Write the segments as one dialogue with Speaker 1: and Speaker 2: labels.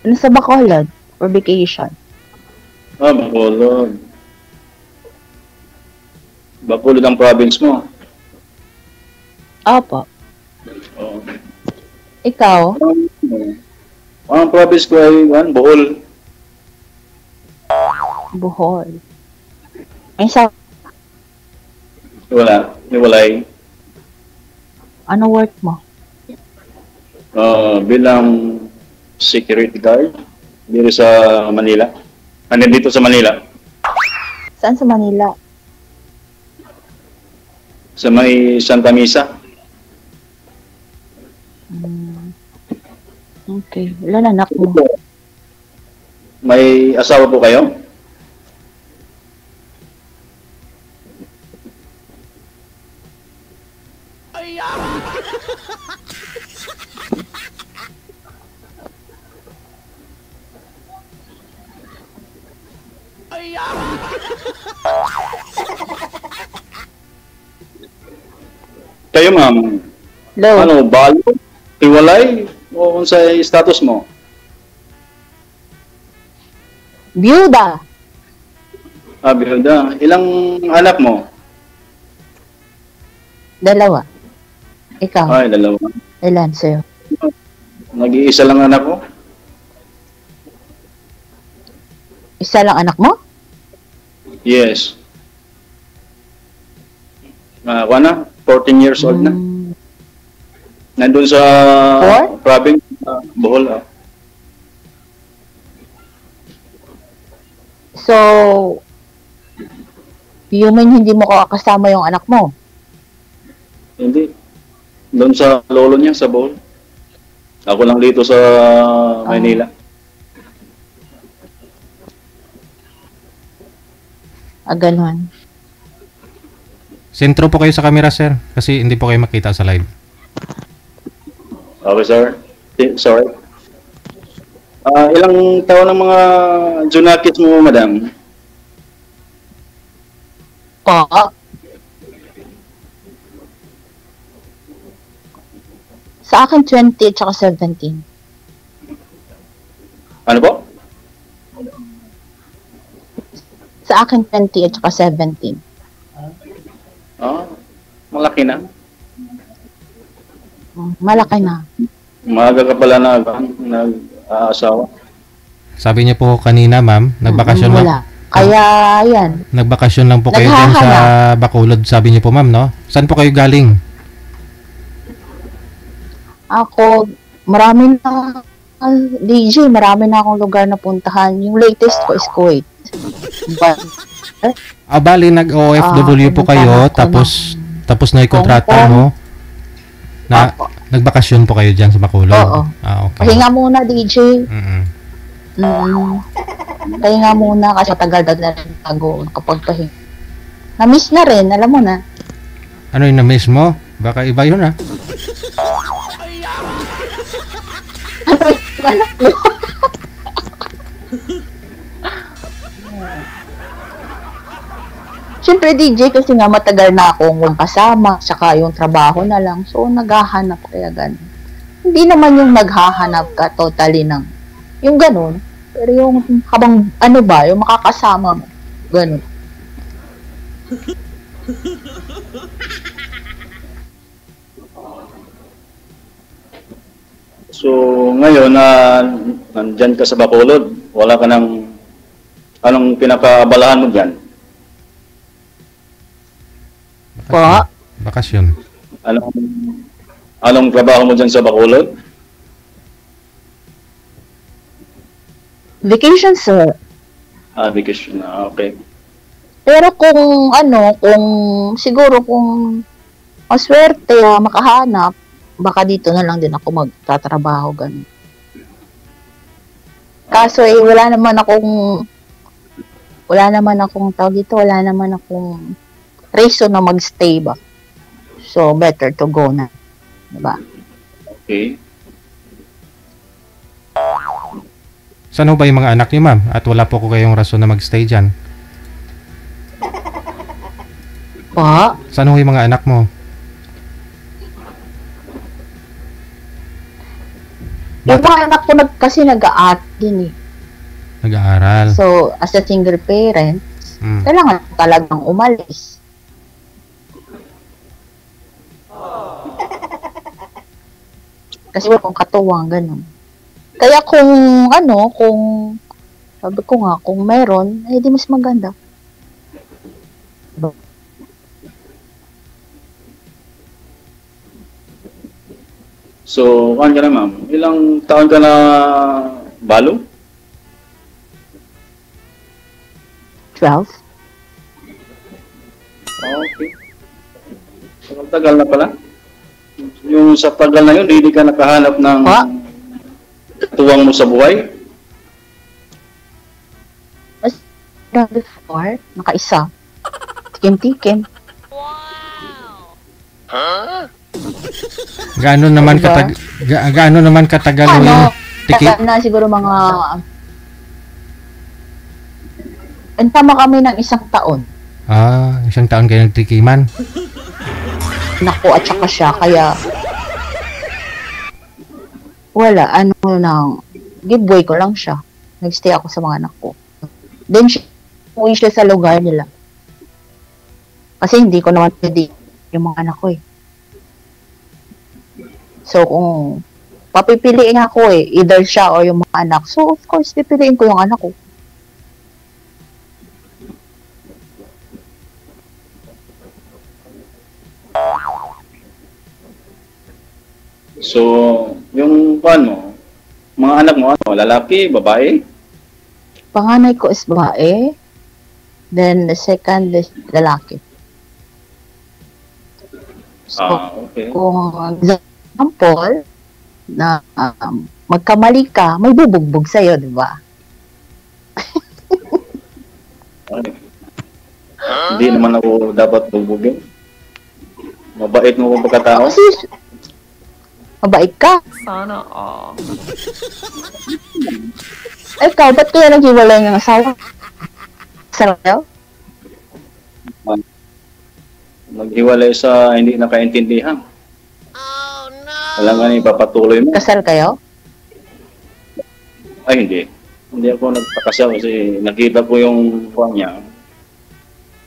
Speaker 1: Nasa Bacolod for vacation.
Speaker 2: Bacolod. Bacolod ang province mo.
Speaker 1: Opo.
Speaker 2: Oh.
Speaker 1: Ikaw?
Speaker 2: Ang province ko ay Bohol.
Speaker 1: Bohol. Ay, sa
Speaker 2: Hiwalay.
Speaker 1: ano work mo?
Speaker 2: Bilang security guard dito sa Manila. Dito sa Manila.
Speaker 1: Saan sa Manila?
Speaker 2: Sa may Santa Misa.
Speaker 1: Okay. Ilan anak mo?
Speaker 2: May asawa po kayo? Kayo, ma'am.
Speaker 1: Hello.
Speaker 2: Balo? Hiwalay? O kung sa status mo?
Speaker 1: Byuda.
Speaker 2: Biyuda. Ilang anak mo?
Speaker 1: 2. Ikaw?
Speaker 2: Ay, 2.
Speaker 1: Ilan sa'yo?
Speaker 2: Nag-iisa lang anak ko?
Speaker 1: Isa lang anak mo?
Speaker 2: Yes. Ako na, 14 years old na. Nandun sa province, Bohol.
Speaker 1: So, you mean hindi mo kasama yung anak mo?
Speaker 2: Hindi. Doon sa lolo niya, sa Bohol. Ako lang dito sa Manila.
Speaker 1: Ganon.
Speaker 3: Sentro po kayo sa camera, sir. Kasi hindi po kayo makita sa live.
Speaker 2: Okay, sir. Sorry. Ilang taon ng mga junakis mo, madam?
Speaker 1: Po? Sa akin, 20 at saka 17.
Speaker 2: Ano po?
Speaker 1: Sa akin, 20 at saka 17.
Speaker 2: Malaki na.
Speaker 1: Malaki na.
Speaker 2: Maaga ka pala nag-aasawa.
Speaker 3: Sabi niya po kanina, ma'am, nagbakasyon lang.
Speaker 1: Wala. Kaya, yan.
Speaker 3: Nagbakasyon lang po kayo dyan sa Bacolod, sabi niyo po, ma'am, no? Saan po kayo galing?
Speaker 1: Ako, marami na, DJ, marami na akong lugar na puntahan. Yung latest ko is Kuwait. But,
Speaker 3: Bali, nag-OFW po kayo, tapos na yung kontrata mo, na nagbakasyon po kayo dyan sa Bacolod?
Speaker 1: Oo.
Speaker 3: Okay.
Speaker 1: Pahinga muna, DJ.
Speaker 3: Mm-mm.
Speaker 1: Pahinga muna kasi matagal na rin bago kapag pahinga. Na-miss na rin, alam mo na.
Speaker 3: Ano yung na-miss mo? Baka iba yun, ha?
Speaker 1: Ano yung anak mo? Siyempre, DJ, kasi nga matagal na akong kasama, saka yung trabaho na lang. So, naghahanap kaya ganun. Hindi naman yung naghahanap ka totally ng yung ganun. Pero yung habang, yung makakasama mo. Ganun.
Speaker 2: So, ngayon na nandyan ka sa Bacolod, wala ka ng anong pinakaabalahan mo dyan?
Speaker 1: Po?
Speaker 3: Bakasyon.
Speaker 2: Anong trabaho mo dyan sa Bacolod?
Speaker 1: Vacation, sir.
Speaker 2: Vacation na, okay.
Speaker 1: Pero kung siguro kung maswerte makahanap, baka dito na lang din ako magtatrabaho, ganun. Kaso wala naman akong tawag dito, wala naman akong reason na magstay ba. So, better to go na. Diba?
Speaker 2: Okay.
Speaker 3: Saan ho ba yung mga anak niyo, ma'am? At wala po ko kayong rason na magstay dyan.
Speaker 1: Pa?
Speaker 3: Saan ho yung mga anak mo?
Speaker 1: Yung mga anak ko kasi nag-aaral din eh.
Speaker 3: Nag-aaral.
Speaker 1: So, as a single parent, kailangan talagang umalis. Kasi wala kong katuwang, ganun. Kaya kung, sabi ko nga, kung meron, di mas maganda.
Speaker 2: So, ano ka na ma'am? Ilang taon ka na balo?
Speaker 1: 12?
Speaker 2: Okay. So, tagal na pala. Yung sa tagal na yun, hindi ka nakahanap ng tuwang mo sa buhay?
Speaker 1: Before, nakaisa. Tikim-tikim.
Speaker 3: Gaano naman katagal mo yung
Speaker 1: tagal na siguro mga tama kami ng 1 taon.
Speaker 3: 1 taon kayo nagtikiman.
Speaker 1: Naku, at saka siya, kaya wala, giveaway ko lang siya. Nagstay ako sa mga anak ko. Then, uwi siya sa lugar nila. Kasi hindi ko naman pwede yung mga anak ko eh. So, kung papipiliin ako either siya or yung mga anak. So, of course, pipiliin ko yung anak ko.
Speaker 2: So, yung mga anak mo, lalaki, babae?
Speaker 1: Panganay ko is babae. Then, the second is lalaki. So,
Speaker 2: okay.
Speaker 1: Kung example, na magkamali ka, may bubugbog sa'yo, di ba?
Speaker 2: Okay. Hindi naman ako dapat bugbugin. Mabait mo kung pagkatao?
Speaker 1: Kasi, mabait ka.
Speaker 4: Sana
Speaker 1: Ikaw, ba't kaya naghiwalay ng asawa? Sa'yo?
Speaker 2: Maghiwalay sa hindi nakaintindihan.
Speaker 4: Oh no!
Speaker 2: Wala nga na ipapatuloy mo.
Speaker 1: Kasal kayo?
Speaker 2: Ay, hindi. Hindi ako nagpakasal kasi nakita ko yung niya.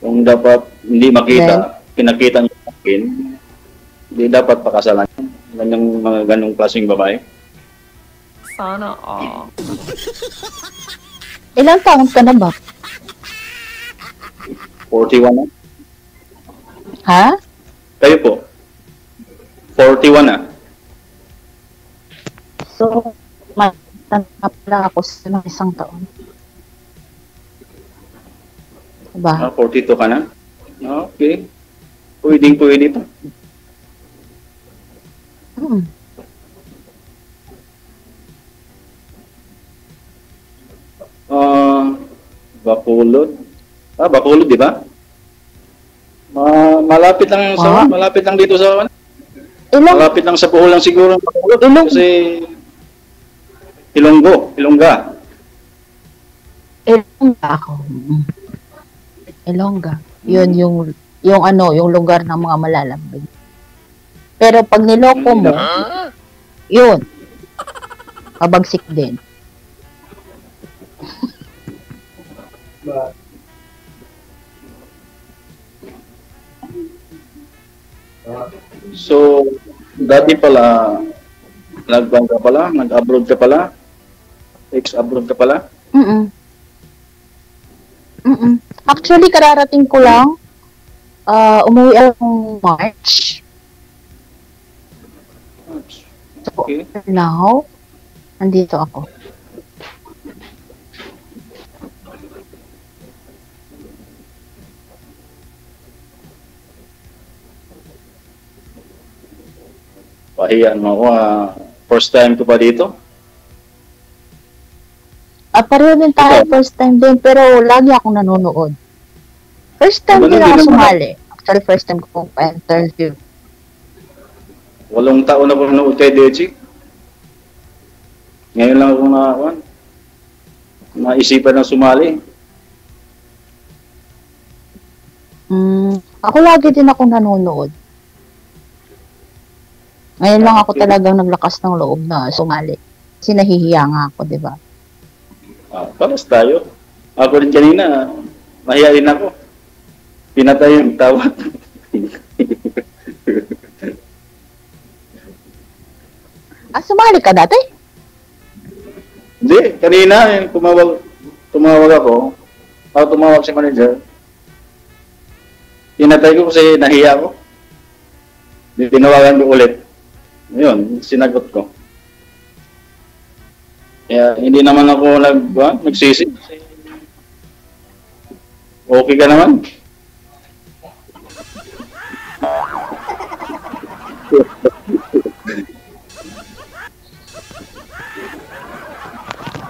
Speaker 2: Kung dapat hindi makita, pinakita niya sa akin, hindi dapat pakasalan. Mga ganong klaseng babae.
Speaker 4: Sana
Speaker 1: Ilang taon ka na ba?
Speaker 2: 41 na.
Speaker 1: Ha?
Speaker 2: Kayo po? 41 na.
Speaker 1: So, matanda pala ako sa mga 1 taon. Diba?
Speaker 2: 42 ka na? Okay. Pwede pa. Bacolod. Bacolod, di ba? Malapit lang malapit lang dito sa malapit lang sa Bohol lang siguro ang Bacolod. Kasi Ilongga.
Speaker 1: Ilongga ako. Ilongga. Yun yung lugar ng mga malalambing. Pero pag niloko mo, yun. Pabagsik din.
Speaker 2: So, dati pala, nag-abroad ka pala? Ex-abroad ka pala?
Speaker 1: Actually, kararating ko lang. Umuwi akong March. So,
Speaker 2: Okay.
Speaker 1: now, nandito ako.
Speaker 2: Pahiyan mo ako. First time ko pa dito?
Speaker 1: Pareho din tayo, first time din, pero lagi akong nanonood. First time din ako sumali. Actually, first time ko pa-interview.
Speaker 2: 8 taon na ako nanood kay Dechi. Ngayon lang ako naisipan na sumali.
Speaker 1: Ako lagi din akong nanonood. Ngayon lang ako talagang naglakas ng loob na sumali. Kasi nahihiya nga ako, di ba?
Speaker 2: Paras tayo. Ako rin kanina, mahihain ako. Pinatay yung tawat.
Speaker 1: Sumali ka dati?
Speaker 2: Hindi, kanina, tumawag ako. Tumawag si manager. Pinatay ko kasi nahiya ako. Tinawagan ko ulit. Ayun, sinagot ko. Kaya hindi naman ako nagsisi. Okay ka naman.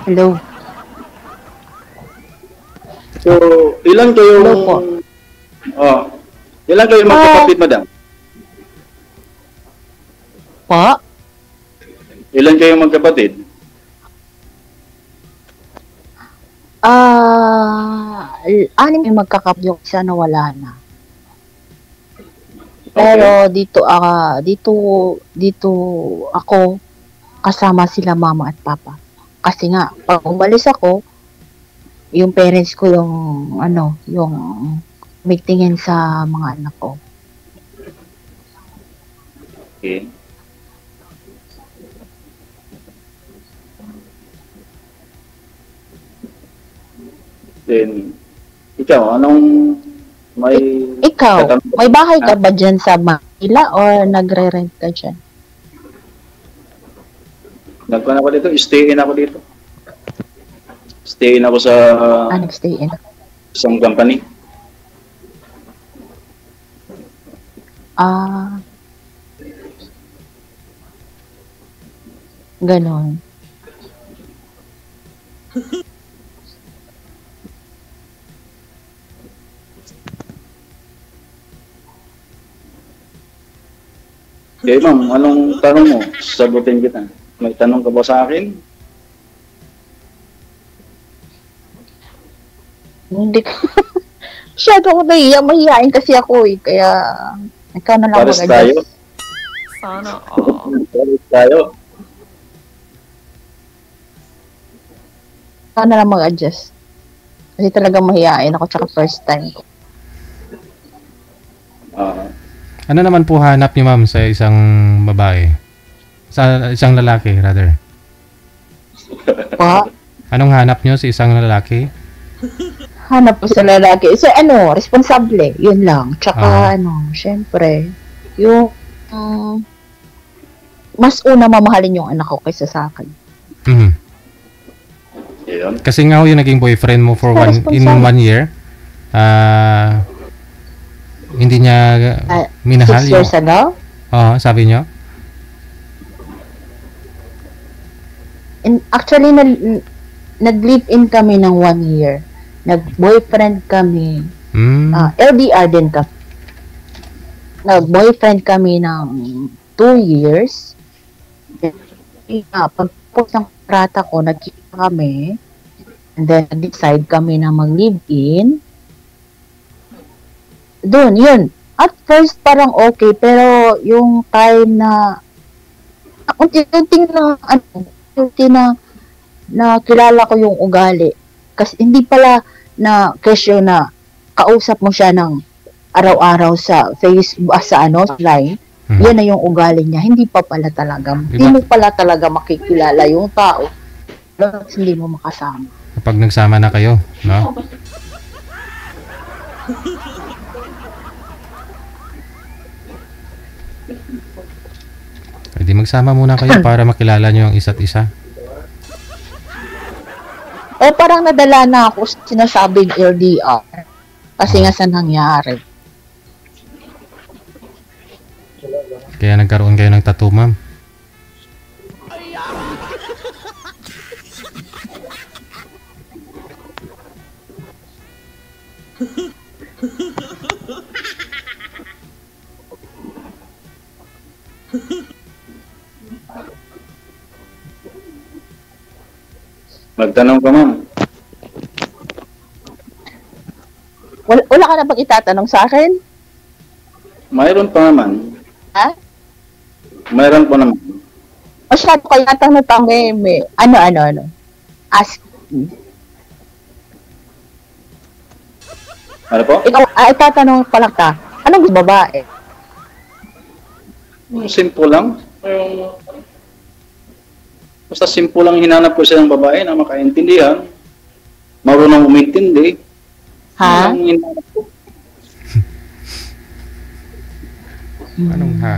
Speaker 1: Hello.
Speaker 2: So, ilan kayo?
Speaker 1: Hello po.
Speaker 2: Ilan kayo magkapatid, madam?
Speaker 1: Po?
Speaker 2: Ilan kayo magkapatid?
Speaker 1: Anim yung magkakap yung isa na wala na. Pero dito ako kasama sila mama at papa. Kasi nga pag umalis ako, yung parents ko yung tingin sa mga anak ko.
Speaker 2: Okay. Then, ikaw,
Speaker 1: Ikaw, may bahay ka ba dyan sa Manila or nagre-rent ka dyan?
Speaker 2: Nagkuhan ako dito, stay in ako dito. Stay in ako sa
Speaker 1: Nag-stay in.
Speaker 2: isang company.
Speaker 1: Ganon.
Speaker 2: Okay, ma'am, anong tanong mo? Sagutin kita. May tanong ka ba sa akin?
Speaker 1: Hindi ko. Masyado ako nahiya. Mahihain kasi ako eh. Kaya, ikaw na lang
Speaker 2: Pares tayo.
Speaker 4: Sana all.
Speaker 2: Pares tayo.
Speaker 1: Ikaw na lang mag-adjust. Kasi talaga mahihain ako tsaka first time ko.
Speaker 3: Ano naman po hanap niyo, ma'am, sa isang babae? Sa isang lalaki, rather.
Speaker 1: Pa?
Speaker 3: Anong hanap niyo sa isang lalaki?
Speaker 1: Hanap po sa lalaki. So, responsable. Yun lang. Tsaka, syempre, yung, mas una mamahalin yung anak ko kaysa sa akin.
Speaker 3: Mhm.
Speaker 2: Yun.
Speaker 3: Kasi nga yung naging boyfriend mo for in 1 year, hindi niya minahal
Speaker 1: 6 years ago?
Speaker 3: Oo, sabi niyo?
Speaker 1: Actually, nag-live-in kami ng 1 year. Nag-boyfriend kami. LDR din kami. Nag-boyfriend kami ng 2 years. Pagpapos ng kontrata ko, nagkita kami. And then, nag-decide kami na mag-live-in. Doon, yun. At first, parang okay. Pero, yung time na unti-unti na kilala ko yung ugali. Kasi hindi pala na kesyo na kausap mo siya ng araw-araw sa Facebook, sa line. Yan na yung ugali niya. Hindi pa pala talaga. Hindi mo pala talaga makikilala yung tao. Hindi mo makasama.
Speaker 3: Kapag nagsama na kayo, no? Pwede magsama muna kayo para makilala nyo ang isa't isa.
Speaker 1: Parang nadala na ako sa sinasabing LDR. Kasi nga sa nangyari.
Speaker 3: Kaya nagkaroon kayo ng tattoo, ma'am.
Speaker 2: Magtanong ka, ma'am.
Speaker 1: Wala ka na bang itatanong sa akin?
Speaker 2: Mayroon pa naman.
Speaker 1: Ha?
Speaker 2: Mayroon pa naman.
Speaker 1: masyado kayo natanong eh. Ano. Ask me.
Speaker 2: Ano po?
Speaker 1: Ikaw, tatanong pa lang ka. Anong gusto babae?
Speaker 2: Simple lang. Basta simple lang hinanap ko siya ng babae na makaintindihan. Marunong umintindi.
Speaker 1: Ha?
Speaker 2: Yun ang hinanap ko.
Speaker 3: Anong ha?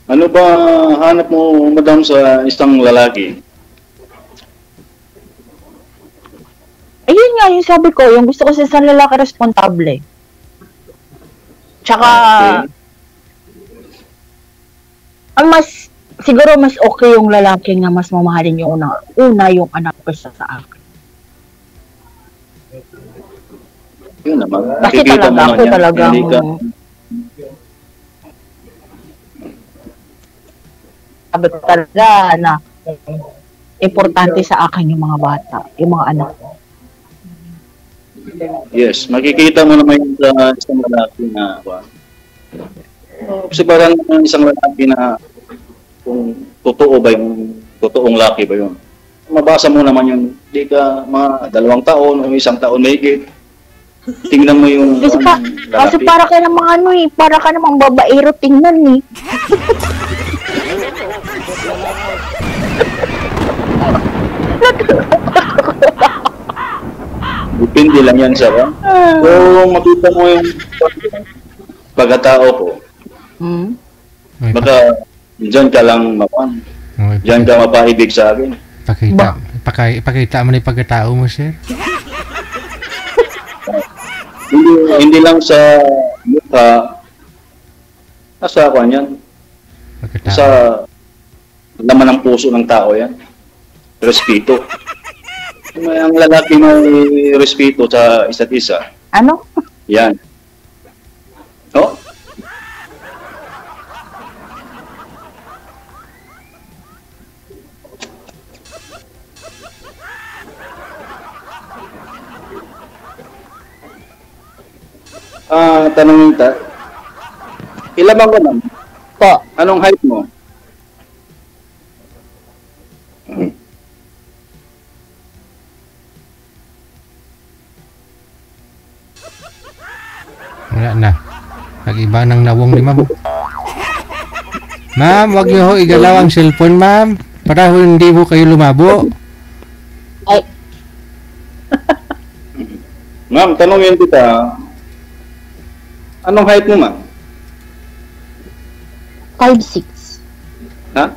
Speaker 2: Ano ba hanap mo, madam, sa isang lalaki?
Speaker 1: Ayun nga yung sabi ko, yung gusto ko sa isang lalaki responsable. Tsaka, ang siguro mas okay yung lalaki na mas mamahalin yung una yung anak ko sa akin.
Speaker 2: Yun naman.
Speaker 1: Kasi
Speaker 2: Nakikita mo
Speaker 1: talaga
Speaker 2: naman
Speaker 1: ako
Speaker 2: yan.
Speaker 1: talagang
Speaker 2: Hindi ka,
Speaker 1: sabi ko talaga na importante sa akin yung mga bata, yung mga anak ko.
Speaker 2: yes, makikita mo naman yung sa isang lalaki na kasi parang isang lalaki na kung totoo ba yung totoong laki ba yun. Mabasa mo naman yun, di ka mga 2 taon o 1 taon may higit. Tingnan mo yung
Speaker 1: Kasi, kasi
Speaker 2: lalaki.
Speaker 1: para ka namang para ka namang babaero tingnan
Speaker 2: Depende lang yan sa kung makita mo yung pagkatao ko,
Speaker 3: May
Speaker 2: baka dyan ka lang dyan ka mapaibig sa akin.
Speaker 3: Pakita mo na yung pagkatao mo, sir.
Speaker 2: Hindi lang sa mukha, nasa ako yan.
Speaker 3: Pagkatao.
Speaker 2: Sa laman ng puso ng tao yan. Respeto. Ang lalaki may respeto sa isa't isa.
Speaker 1: Ano?
Speaker 2: Yan. Oh? Tanong nita. Ilan ba naman?
Speaker 1: Po.
Speaker 2: Anong height mo?
Speaker 3: Wala na. Nag-iba ng nawong ni ma'am. Ma'am, wag niyo ho igalaw ang cellphone, ma'am. Para ho hindi ho kayo lumabo.
Speaker 1: Ay,
Speaker 2: Ma'am, tanongin kita. Anong height mo, ma'am?
Speaker 1: 5'6".
Speaker 2: Ha?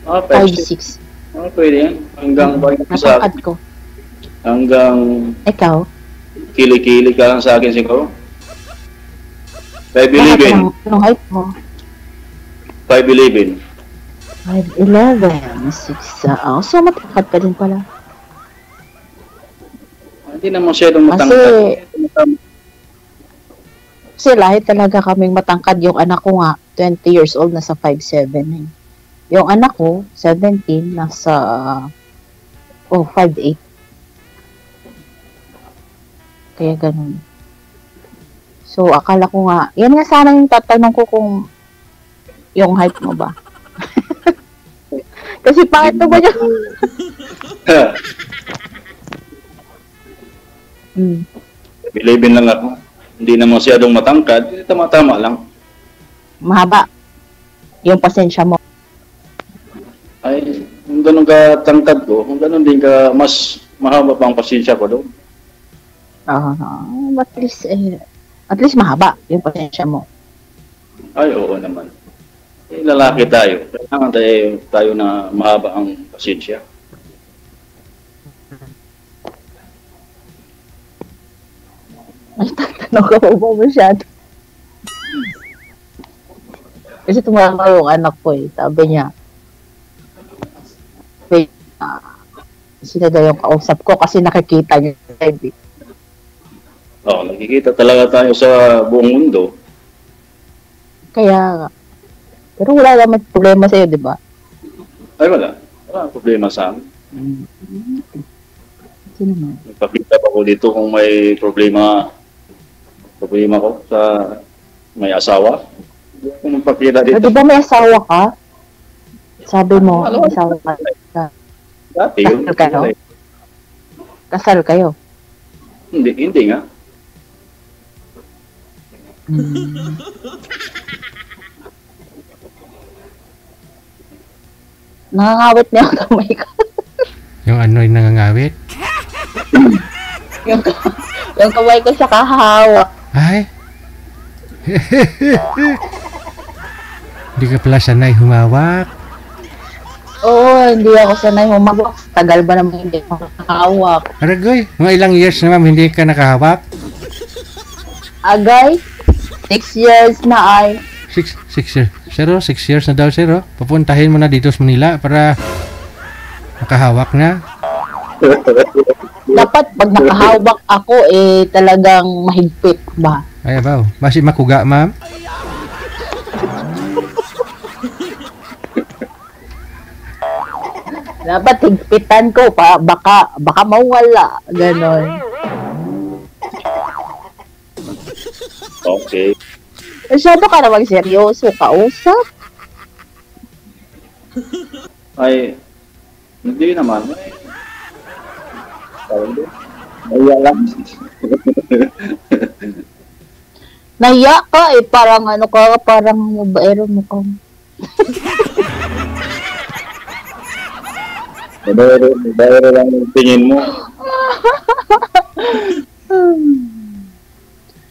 Speaker 2: 5'6".
Speaker 1: 5'6".
Speaker 2: Pwede yan. Hanggang
Speaker 1: Napakad ko.
Speaker 2: hanggang
Speaker 1: Ikaw?
Speaker 2: kili-kili ka lang sa akin siguro.
Speaker 1: Bakit
Speaker 2: 5'11".
Speaker 1: anong height mo?
Speaker 2: 5'11".
Speaker 1: 5'11". 6. So, matangkad ka din pala.
Speaker 2: Hindi naman masyadong matangkad.
Speaker 1: Kasi lahat talaga kaming matangkad. Yung anak ko nga, 20 years old, nasa 5'7". Yung anak ko, 17, nasa 5'8". Kaya ganun. So, akala ko nga, yan nga sana yung tatanong ko kung yung height mo ba. Kasi pangit na ba niya? Hmm.
Speaker 2: 11 lang ako. Hindi na masyadong matangkad. Tama-tama lang.
Speaker 1: Mahaba. Yung pasensya mo.
Speaker 2: Ay, kung ganun ka tangkad ko, kung ganun din ka, mas mahaba pa ang pasensya ko doon.
Speaker 1: At least mahaba yung pasensya mo.
Speaker 2: Ay, oo naman. Eh, lalaki tayo. Kailangan tayo na mahaba ang pasensya.
Speaker 1: Ay, tatanong ka pa ba masyado? Kasi tumama yung anak ko Sabi niya, wait, sino daw yung kausap ko kasi nakikita niya.
Speaker 2: Nakikita talaga tayo sa buong mundo.
Speaker 1: Kaya nga. Pero wala naman problema sa'yo, di ba?
Speaker 2: Ay, wala. Wala problema sa amin.
Speaker 1: Kasi naman.
Speaker 2: Nagpakita pa ko dito kung may problema ko sa may asawa. Kung magpakita
Speaker 1: Di
Speaker 2: dito.
Speaker 1: ba may asawa ka? Sabi mo, may asawa ka.
Speaker 2: Dati yun.
Speaker 1: Kasal kayo? Kasal kayo?
Speaker 2: Hindi nga.
Speaker 1: Nangangawit niya ang kamay ko.
Speaker 3: Yung ano yung nangangawit?
Speaker 1: yung kamay ko sa kahawak.
Speaker 3: Ay! Hindi ka pala sanay humawak.
Speaker 1: Oo, hindi ako sanay humawak. Tagal ba naman hindi ako nakahawak?
Speaker 3: Aragoy, mga ilang years na ma'am hindi ka nakahawak?
Speaker 1: Agay, 6 years na ay.
Speaker 3: 6 years. 6 years na daw, sir. Papuntahin mo na dito sa Manila para makahawak na.
Speaker 1: Dapat pag nakahawak ako, talagang mahigpit ba?
Speaker 3: Ay, abaw. Basi makuga, ma'am.
Speaker 1: Dapat higpitan ko pa, baka mawala. Ganon.
Speaker 2: Okay.
Speaker 1: Masyado ka na seryoso, kausap.
Speaker 2: Ay, hindi naman. Naiya lang.
Speaker 1: Nahiya ka parang ano ka, parang mabaero mo ka.
Speaker 2: Baero lang yung tingin mo.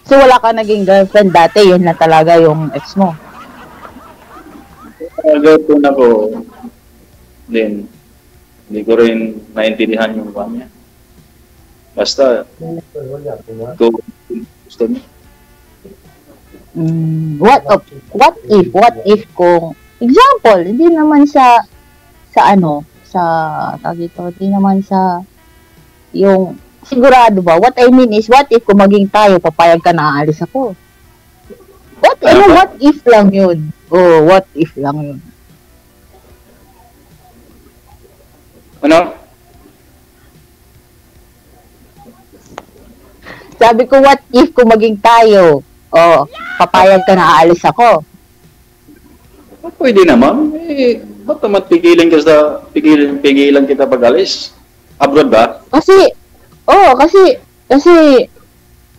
Speaker 1: So wala ka naging girlfriend dati, yun na talaga yung ex mo.
Speaker 2: Girlfriend ako, then, hindi ko rin naintindihan yung kanya. Basta, gusto mo.
Speaker 1: What if kung example, hindi naman sa tawag dito, hindi naman sa yung sigurado ba? What I mean is, what if kung maging tayo, papayag ka na aalis ako? What if lang yun? Oh, what if lang yun?
Speaker 2: Ano?
Speaker 1: Sabi ko, what if kung maging tayo? Oh, papayag ka na aalis ako?
Speaker 2: Pwede naman. Ba't naman pigilan kita pag-alis? Abroad ba?
Speaker 1: Kasi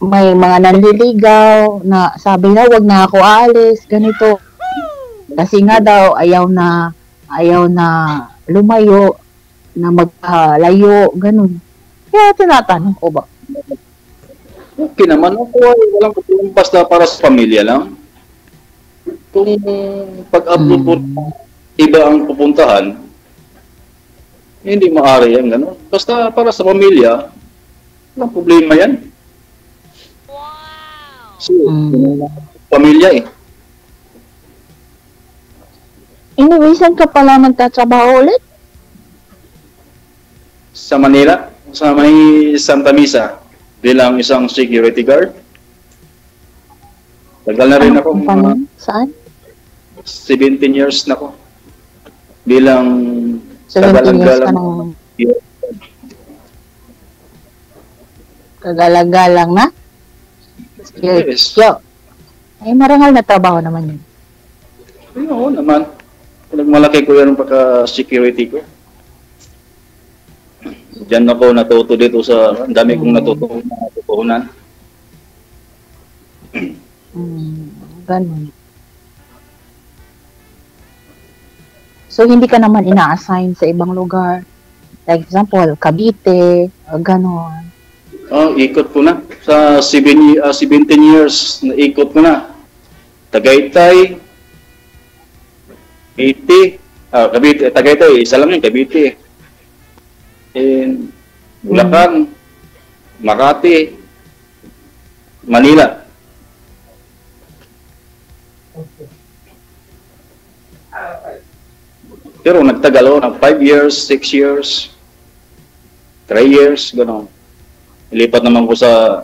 Speaker 1: may mga nanliligaw na sabi na wag na ako alis, ganito. Kasi nga daw ayaw na lumayo, na maglayo, ganun. Kaya tinatanong ko ba?
Speaker 2: Okay naman ako. Walang problema, basta para sa pamilya lang. Kung pag-upload po iba ang pupuntahan, hindi maaari yan, gano'n. Basta para sa pamilya, walang problema yan. So, pamilya eh.
Speaker 1: Anyway, saan ka pala nagtatrabaho ulit?
Speaker 2: Sa Manila, sa may Santa Misa, bilang isang security guard. Tagal na rin ako.
Speaker 1: Saan?
Speaker 2: 17 years na ako. Bilang
Speaker 1: 17 years ka nang kagalang-galang na?
Speaker 2: Yes.
Speaker 1: Yo. Ay, marangal na trabaho naman yun.
Speaker 2: Ay, oo naman. Malaki ko yan pagka-security ko. Diyan ako natuto dito sa, ang dami kong natutunan.
Speaker 1: Ganun. So, hindi ka naman ina-assign sa ibang lugar. Like example, Cavite, ganon.
Speaker 2: Ikot ko na. Sa 17 years, naikot ko na. Tagaytay, Cavite, Tagaytay, isa lang yun, Cavite. And Bulacan, Makati, Manila. Pero nagtagal ako ng 5 years, 6 years, 3 years, gano'n. Ilipat naman ko sa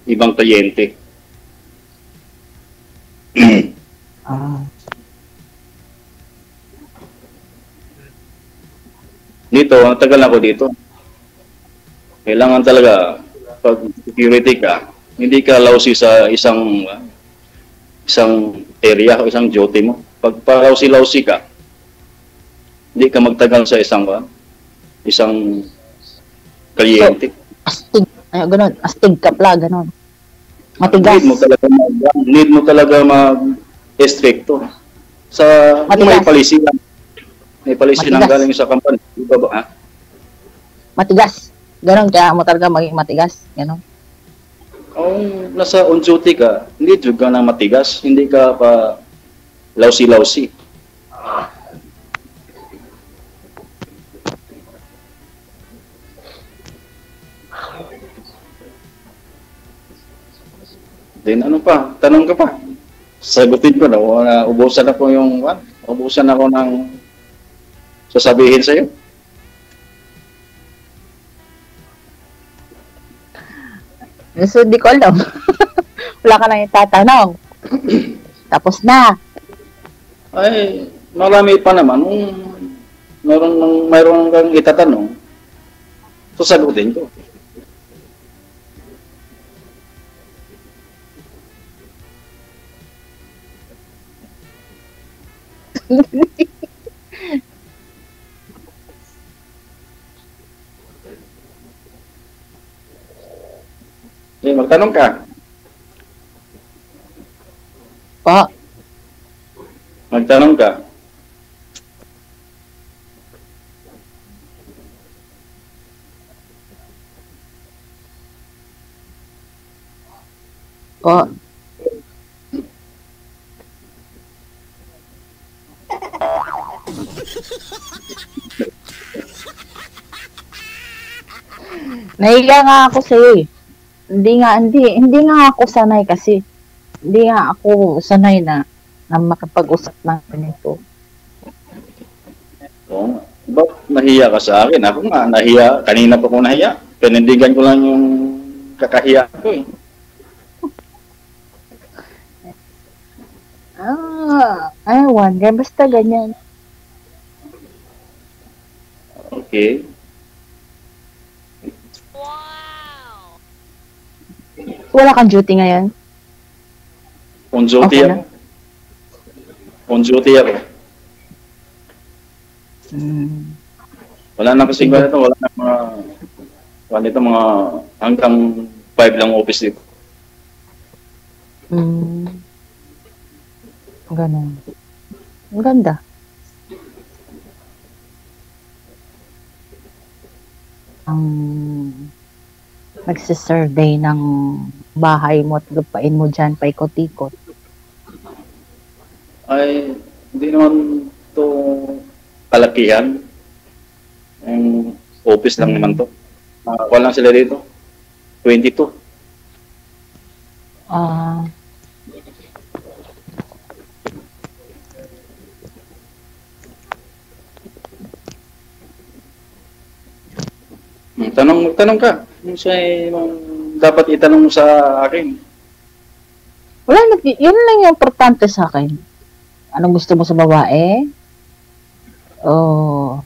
Speaker 2: ibang kliyente.
Speaker 1: Ah.
Speaker 2: Dito, ang tagal ako dito. Kailangan talaga, pag security ka, hindi ka lousy sa isang area o isang duty mo. Pag lousy ka, hindi ka magtagal sa isang kliyente.
Speaker 1: Astig. Ay, ganun. Astig ka pala, ganun. Matigas.
Speaker 2: Need mo talaga mag-estricto. Kung may palisinan. May palisinan
Speaker 1: Matigas.
Speaker 2: galing sa company. Diba ba? Ha?
Speaker 1: Matigas. Ganun, kaya mo talaga maging matigas. Ganun.
Speaker 2: Kung nasa on duty ka, hindi ka na matigas. Hindi ka pa lousy-lousy. Then ano pa? Tanong ka pa. Sagutin ko na. Ubusan ako ubusan ako ng sasabihin sa'yo.
Speaker 1: So, di ko alam. Wala ka lang itatanong. Tapos na.
Speaker 2: Ay, marami pa naman. Mayroon kang itatanong, sasagutin ko. Magtanong ka.
Speaker 1: Po.
Speaker 2: Magtanong ka.
Speaker 1: Po. Nahiya nga ako sa'yo eh. Hindi nga ako sanay kasi. Hindi nga ako sanay na makapag-usap ng ganito.
Speaker 2: Oo. Ba't nahiya ka sa akin? Ako nga, nahiya. Kanina pa ko nahiya. Pinindigan ko lang yung kakahiya ko eh.
Speaker 1: Ewan. Basta ganyan.
Speaker 2: Okay.
Speaker 1: Wala kang duty ngayon?
Speaker 2: On duty
Speaker 1: Okay
Speaker 2: ako. On duty ako. Wala na kasi ganito. Wala na mga hanggang 5 lang office dito.
Speaker 1: Ganun. Ang ganda. Ang nagsisurvey ng bahay mo at lupain mo dyan, paikot-ikot.
Speaker 2: Ay, hindi naman to kalakihan. Ang office lang naman to. Wala lang sila dito. 22. Tanong ka. Yung dapat itanong mo sa akin.
Speaker 1: Wala, yun lang yung importante sa akin. Anong gusto mo sa babae? O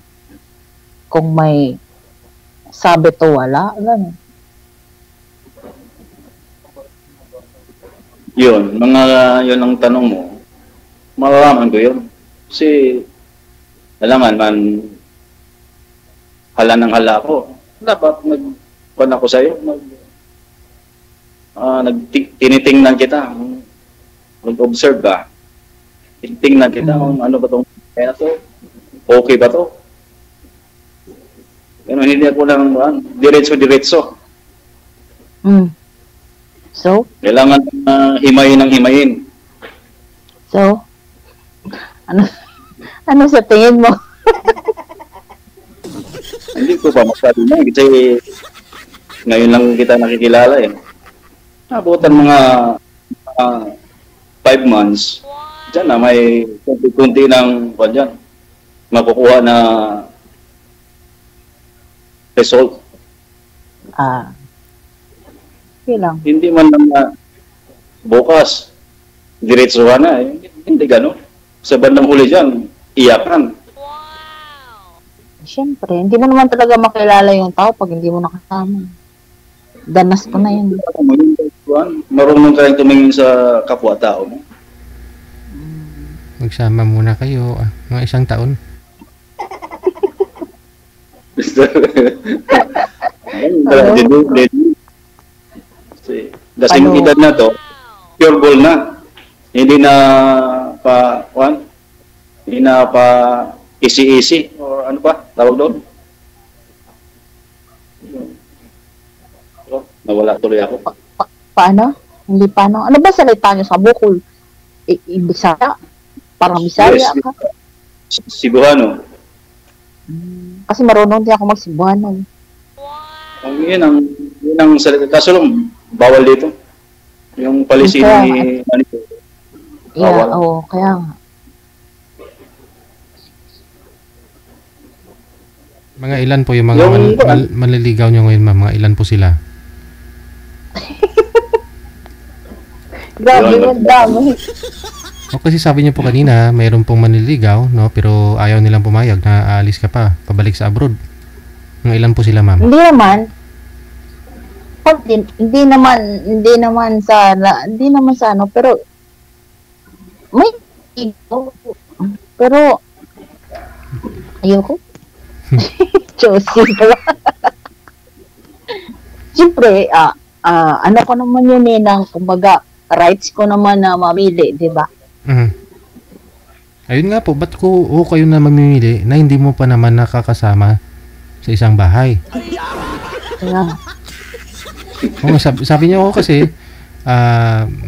Speaker 1: kung may sabi to wala, ganun.
Speaker 2: Yun ang tanong mo. Malalaman ko yun. Kasi, alangan man, hala ng hala ko. Dapat nagpan ako sa'yo. Tinitingnan kita. Mag-observe ka. Tinitingnan kita kung ano ba itong kaya to. Okay ba to? Pero hindi ako lang diretso.
Speaker 1: So?
Speaker 2: Kailangan himayin ng himayin.
Speaker 1: So? Ano sa tingin mo?
Speaker 2: Hindi ko pa masabi na kasi ngayon lang kita nakikilala eh. Abutan mga 5 months. Diyan na may kunti-kunti ng dyan, makukuha na result.
Speaker 1: Okay lang.
Speaker 2: Hindi man lang na bukas, diretsuhan na. Hindi gano'n. Sa bandang huli dyan, iyakan.
Speaker 1: Siyempre, hindi mo naman talaga makilala yung tao pag hindi mo nakasama. Danas ko na yun.
Speaker 2: Marunong ka rin tumingin sa kapwa-tao mo.
Speaker 3: Magsama muna kayo, mga isang taon.
Speaker 2: Kasing edad na to, pure ball na. Hindi na easy or ano pa, tawag doon. Nawala tuloy ako.
Speaker 1: Paano? Hindi paano? Ano ba salita nyo sa Bukol? Bisaya? Parang Bisaya ka?
Speaker 2: Cebuano.
Speaker 1: Kasi marunong din ako mag-Cebuano.
Speaker 2: Yun ang salita. Kaso lang, bawal dito. Yung palisin ni Manito.
Speaker 1: Yeah, oo, kaya nga.
Speaker 3: Mga ilan po yung mga manliligaw nyo ngayon, ma'am? Mga ilan po sila?
Speaker 1: Grabe, madami.
Speaker 3: O kasi sabi niyo po kanina, mayroon pong manliligaw, no? Pero ayaw nilang pumayag na aalis ka pa, pabalik sa abroad. Mga ilan po sila, ma'am?
Speaker 1: Hindi naman sa ano, pero may pero ayoko. Josie pala. Siyempre, ano ko naman yun ng kumbaga, rights ko naman na mamili, di ba?
Speaker 3: Ayun nga po, ba't kayo na mamimili na hindi mo pa naman nakakasama sa isang bahay?
Speaker 1: Yeah.
Speaker 3: Sabi niyo kasi,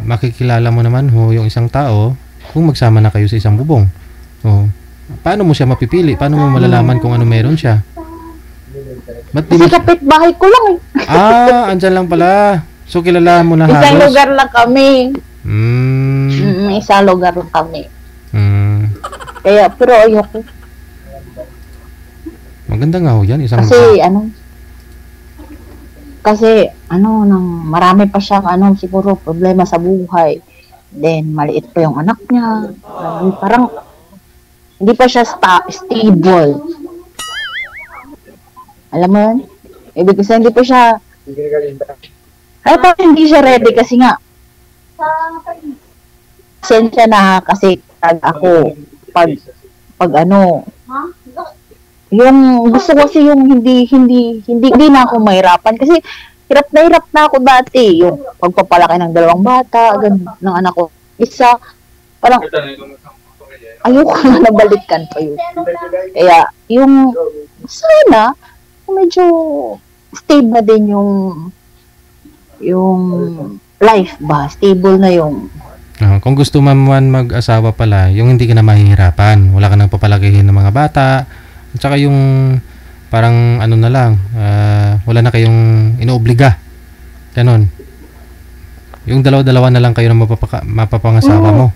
Speaker 3: makikilala mo naman yung isang tao kung magsama na kayo sa isang bubong. Paano mo siya mapipili? Paano mo malalaman kung ano meron siya?
Speaker 1: Kasi kapitbahay ko lang eh.
Speaker 3: Andyan lang pala. So, kilala mo na halos?
Speaker 1: Isang lugar lang kami.
Speaker 3: Mm.
Speaker 1: Isang lugar lang kami.
Speaker 3: Mm.
Speaker 1: Kaya, pero ayoko.
Speaker 3: Maganda nga ho yan, isang
Speaker 1: lugar. Kasi, nang marami pa siya, siguro, problema sa buhay. Then, maliit pa yung anak niya. Parang, hindi pa siya stable. Alam mo yun? Ibig sabihin, hindi pa siya, parang hindi siya ready kasi nga, sensya na kasi ako, pag yung gusto ko kasi yung hindi na ako mahirapan kasi hirap na ako dati yung pagpapalaki ng 2 bata, ganun, ng anak ko isa, parang ayoko na nabalikan pa yun. Kaya yung sana medyo stable na din yung life ba, stable na yung
Speaker 3: kung gusto man mag-asawa pala, yung hindi ka na mahihirapan, wala ka nang papalakihin ng mga bata, at saka yung parang na lang, wala na kayong inoobliga. Ganon. Yung dalawa-dalawa na lang kayo na mapapangasawa mo.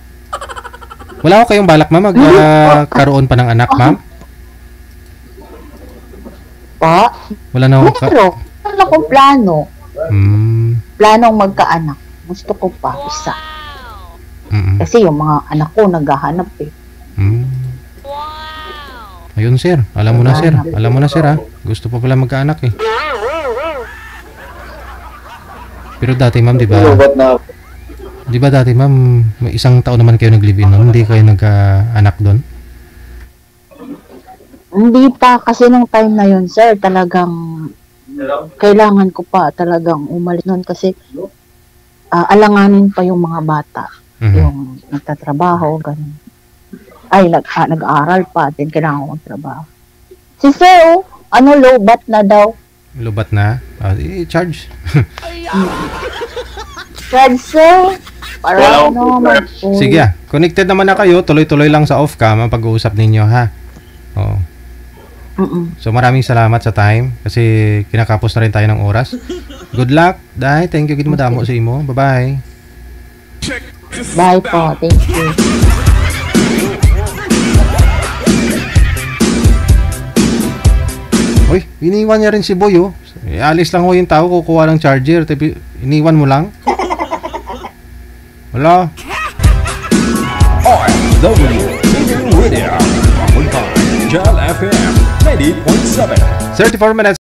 Speaker 3: Wala ko kayong balak, ma'am, magkaroon pa ng anak, ma'am?
Speaker 1: Pa?
Speaker 3: Wala na
Speaker 1: akong wala akong plano. Planong magkaanak. Gusto ko pa isa. Kasi yung mga anak ko naghahanap eh.
Speaker 3: Ayun, sir. Alam mo na, sir. Gusto pa pala magkaanak eh. Pero dati, ma'am, di ba dati, ma'am, may 1 taon naman kayo nag-live-in noon, hindi kayo nagka-anak doon?
Speaker 1: Hindi pa, kasi nung time na yun, sir, talagang kailangan ko pa talagang umalis noon kasi alanganin pa yung mga bata. Yung nagtatrabaho, ganun. Ay, nag-aaral pa, din kailangan ko magtrabaho. Si sir, low-bat na daw.
Speaker 3: Low-bat na? I-charge.
Speaker 1: Charge, sir. Para
Speaker 3: sige, connected naman na kayo. Tuloy-tuloy lang sa off-cam ang pag-uusap ninyo, ha? Oo. So, maraming salamat sa time kasi kinakapos na rin tayo ng oras. Good luck, Day. Thank you, madamo sa imo. Bye-bye.
Speaker 1: Bye po. Thank you. Uy, iniwan niya rin si Boy, oh. Alis lang ho yung tao, kukuha ng charger.
Speaker 3: Iniwan mo lang? Wala.
Speaker 5: RW Senior Radio. Jal FM 90.7.
Speaker 3: 34 minutes.